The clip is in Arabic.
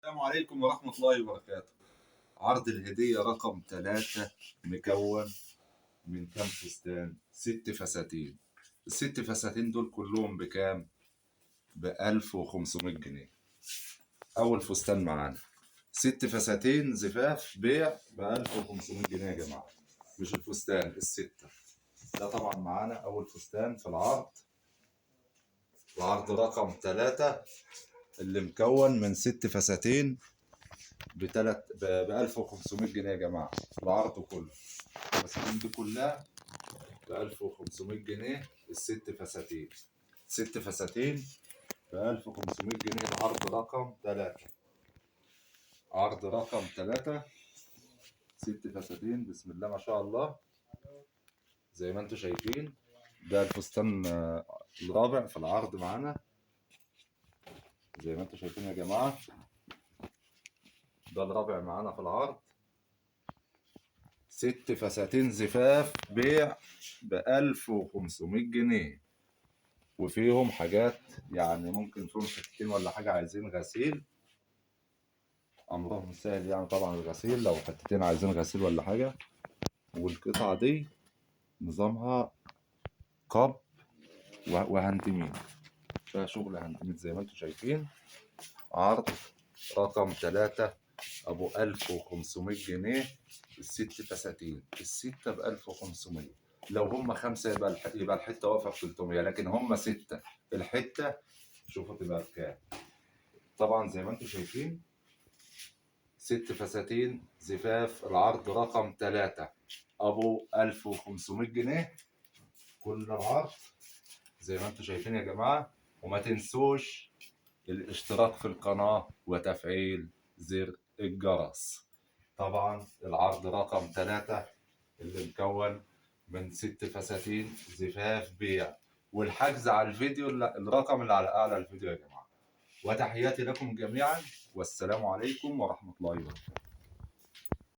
السلام عليكم ورحمة الله وبركاته. عرض الهدية رقم 3 مكون من كام فستان؟ 6 فساتين. الست فساتين دول كلهم بكام؟ ب1500 جنيه. أول فستان معانا 6 فساتين زفاف بيع ب1500 جنيه يا جماعة، مش الفستان، الستة. ده طبعا معانا أول فستان في العرض، العرض رقم 3 اللي مكون من 6 فساتين ب 1500 جنيه يا جماعه. العرض كله الفساتين دي كلها ب 1500 جنيه. الست فساتين، ست فساتين ب 1500 جنيه. العرض رقم 3، عرض رقم 3 ست فساتين. بسم الله ما شاء الله زي ما انتم شايفين. ده الفستان الرابع في العرض معانا زي ما انتم شايفين يا جماعه. ده الرابع معانا في العرض، 6 فساتين زفاف بيع ب1500 جنيه، وفيهم حاجات يعني ممكن فيهم حتتين ولا حاجة عايزين غسيل، أمرهم سهل يعني. طبعا الغسيل لو حتتين عايزين غسيل ولا حاجة. والقطعة دي نظامها قب وهندمين، فيها شغل هندمين زي ما انتم شايفين. عرض رقم 3 أبو 1500 جنيه. الست فساتين، الستة ب1500. لو هم 5 يبقى الحتة واقفة ب300، لكن هم 6 الحتة شوفوا تبقى بكام. طبعا زي ما انتم شايفين 6 فساتين زفاف. العرض رقم 3 أبو 1500 جنيه. كل العرض زي ما انتم شايفين يا جماعة. وما تنسوش الاشتراك في القناة وتفعيل زر الجرس. طبعا العرض رقم 3 اللي مكون من 6 فساتين زفاف بيع. والحجز على الفيديو الرقم اللي على أعلى الفيديو يا جماعة. وتحياتي لكم جميعا، والسلام عليكم ورحمة الله وبركاته.